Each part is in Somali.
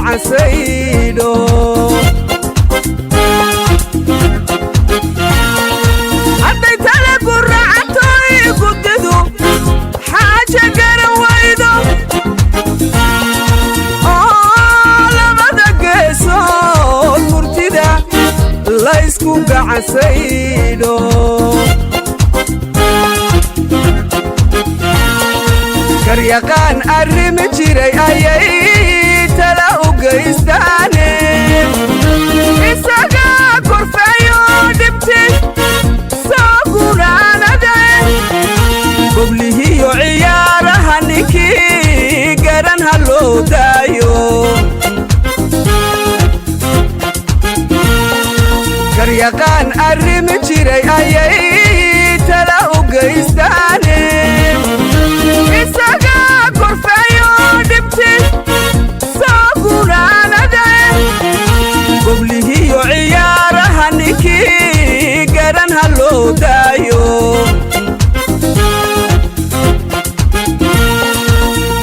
gacasaydo hadday tala ku raacato ii guddidu xaaja garan waydo oo labada geesood murtida laysku gacasaydo garyaqaan arrimi jiray ayay tala u geystaane isaga korfeeyo dhibti soo gunaanade goblihiyo ciyaaraha ninkii garan ha loo daayo garyaqaan arrimi jiray ayay tala u geystaane isaga korfeeyo dhibti soo gunaanade goblihiyo ciyaaraha ninkii garan ha loo daayo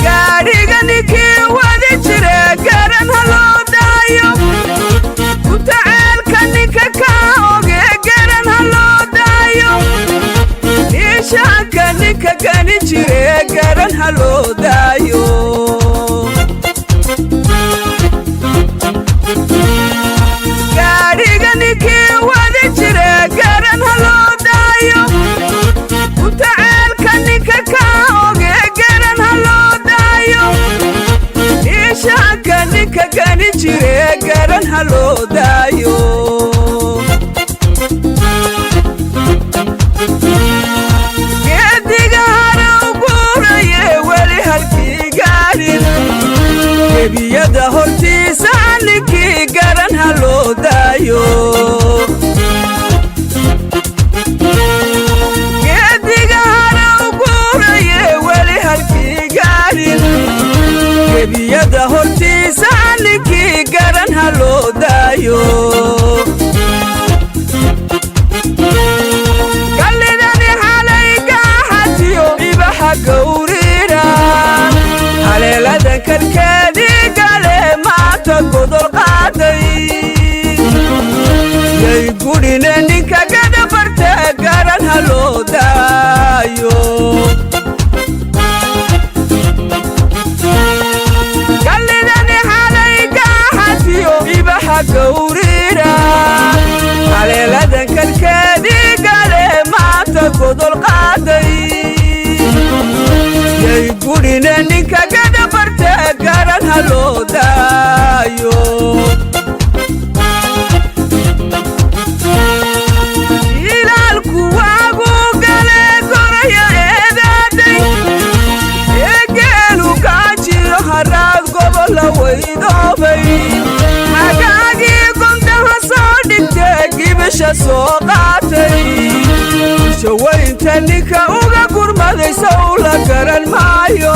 gaadhiga ninkii wadi jire garan ha loo daayo kutaceelka ninka ka oge garan ha loo daayo niishaanka ninka gani jire garan ha loo daayo gaadhiga ninkii wadi jire garan ha loo daayo kutaceelka ninka ka oge garan ha loo daayo niishaanka ninka gani jire garan ha loo daayo geediga haraw guuraye weli halkii gaadhin gebiyada hortiisa ninkii garan ha loo daayo geediga haraw guuraye weli halkii gaadhin gebiyada hortiisa ninkii garan ha loo daayo gallidani xalay gaaxatiyo ibaxa gawrira haleeladan kalkeedii gale maanta godol qaaday yay gudhine ninka gadabarte garan ha loo daayo gallidani xalay gaaxatiyo ibaxa gawrira haleeladan kalkeedii gale maanta godol qaaday yay gudhine ninka gadabarte garan ha loo daayo ilaalku waagu gale goraya eedaaday eegeelu kaajiro haraad gobola weydoobay hagaagii gondaha soo dhigte gibisha soo qaatay shawaynta ninka uga gurmaday sow la garan maayo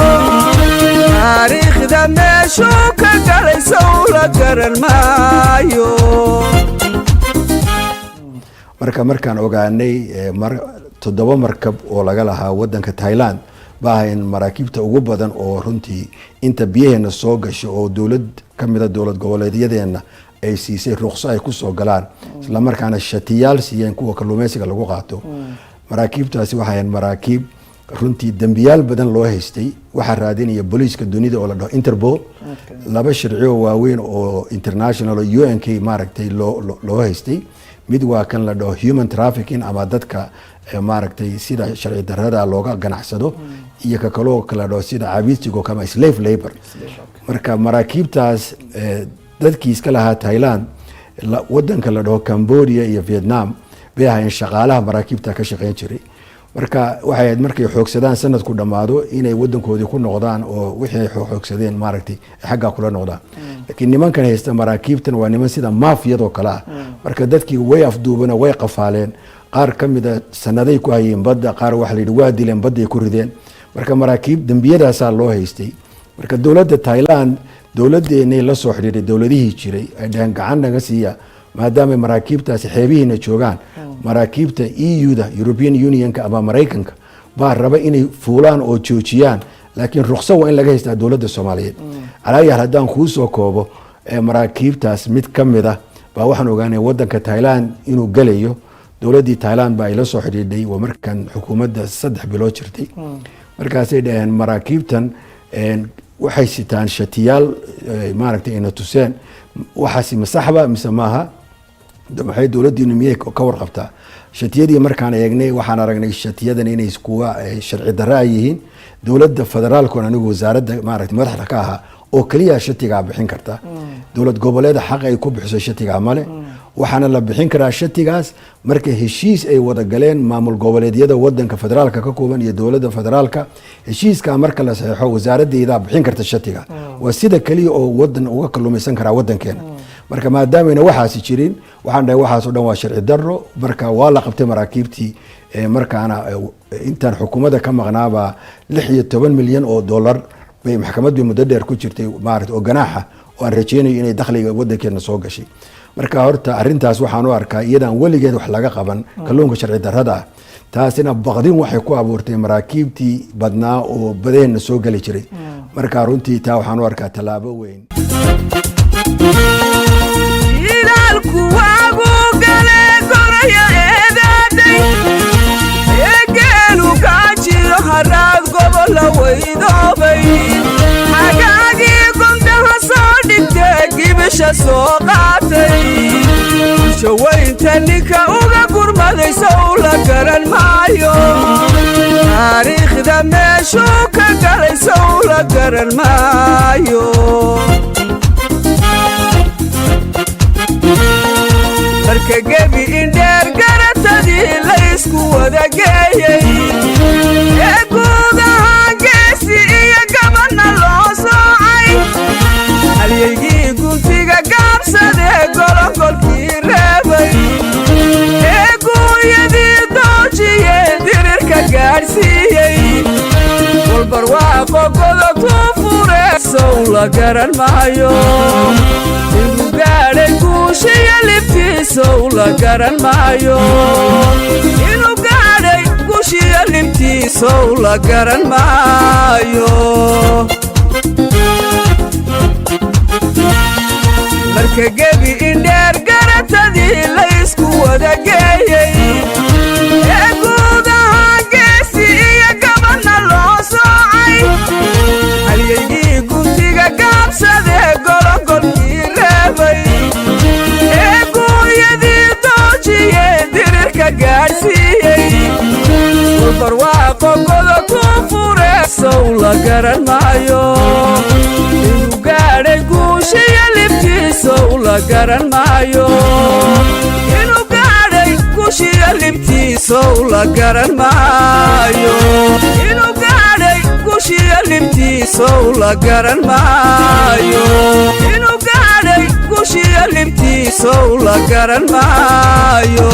taariikhda meeshuu ka galay sow la garan maayo markaan ogaanay 7 markab oo laga lahaa wadanka Thailand baahayn maraakiibta ugu badan oo runtii inta biyaheena soo gasho oo dawlad kamida dawlad goboleedyadeena ay siisay ruqso ay ku soo galaan isla markaana shatiyaal siiyeen kuwa kalluumeysiga lagu qaato maraakiibtaasi waxay maraakiib runtii dambiyaal badan loo haystay waxa raadinaya booliiska dunida oo la dhaho Interpol laba sharciyo waaweyn oo international UNK maaragtay loo haystay mid waa kan la dhaho human trafficking ama dadka maaragtay sida sharci darrada looga ganacsado iyo ka kaloo kala dhaho sida cabiidsiga kama slave labor marka maraakiibtaas dadkii iska lahaa Thailand wadanka la dhaho Cambodia iyo Vietnam bay ahayn shaqaalaha maraakiibta ka shaqeyn jiray marka waxay markay xoogsadaan sanadku dhamaado inay wadankoodii ku noqdaan oo wixii xoogsadeen maaragtay xagga kula noqdaan laakiin nimankan haysta maraakiibtan waa niman sida maafiyado kala marka dadkii way afduubana way qafaaleen qaar kamida sanaday ku hayeen badda qaar wax la yidhi waa dileen badda ku rideen marka maraakiib dambiyadaas loo haystay marka dawladda Thailand dawladdeena la soo xiriiray dawladihii jiray ay dhahan gacan naga siiya maadaama maraakiibtaasi xeebihiina joogaan maraakiibta EU-da European Union-ka ama Mareykanka baa raba inay fuulaan oo joojiyaan laakiin ruqsad waa in laga haystaa dawladda Soomaaliyeed calaaya haddaan ku soo koobo maraakiibtaas mid ka mid ah baa waxaan ogaanay wadanka Thailand inuu galayo dowladii Thailand baa ila soo xidhiidhay oo markan xukuumadda 3 bilood jirtay markaasay dhaheen maraakiibtan waxay sitaan shatiyaal maaragtay ina tuseen waxaasi masaxba mise maaha waxay dowladdiinu miyay ka warqabtaa shatiyadii markaan eegnay waxaan aragnay shatiyadan inay kuwa sharci darro yihiin dowladda federaalka anigu wasaaradda maaragtay madaxda ka ahaa oo kaliya shatiga bixin karta dowlad goboleeda xaq ay ku bixiso shatiga male waxaana la bixin karaa shatigaas marka heshiis ay wada galeen maamul goboleedyada wadanka federaalka ka kooban iyo dowladda federaalka heshiiska marka la saxeexo wasaaraddeeda bixin karta shatiga waa sida kaliya oo wadan uga kalumaysan kara wadankeena marka maadaama waxaasi jirin waxaan dhahay waxaas oo dhan waa sharci darro marka waa la qabtay maraakiibtii markaana intaan xukuumadda ka maqnaaba 16 milyan oo dollar bay maxkamaddu muddo dheer ku jirtay maaragtay oo ganaaxa oo aan rajeynayo inay dakhliga wadankeena soo gashay marka horta arintaas waxaan u arkaa iyadaan weligeed wax laga qaban kalluunka sharci darrada taasina baqdin waxay ku abuurtay maraakiibtii badnaa oo badeena soo gali jiray marka runtii taa waxaan u arkaa talaabo weyn shawaynta ninka uga gurmaday sow la garan maayo taariikhda meeshuu ka galay sow la garan maayo marka gebi indheer garatadii la isku wada geeyey ee guudaha geesi iyo gabanna loo soocay halyaygii guntiga gaabsadee golongolkii reebay ee guuyadii doojiyee dirirka gaadhsiiyey walbarwaaqo godobtuu fure sow la garan maayo inuu gaadhay guushiyo libtiisow la garan maayo inuu gaadhay guushiyo libtiisow la garan maayo marka gebi indheer garatadii la isku wada geeyey ee guudaha geesi iyo gabanna loo soocay halyaygii guntiga gaabsadee golongolkii reebay ee guuyadii doojiyee dirirka gaadhsiiyey walbarwaaqo godobtuu fure sow la garan maayo inuu gaadhay guushiyo libtiisow la garan maayo inuu gaadhay guushiyo libtiisow la garan maayo inuu gaadhay guushiyo libtiisow la garan maayo inuu gaadhay guushiyo libtiisow la garan maayo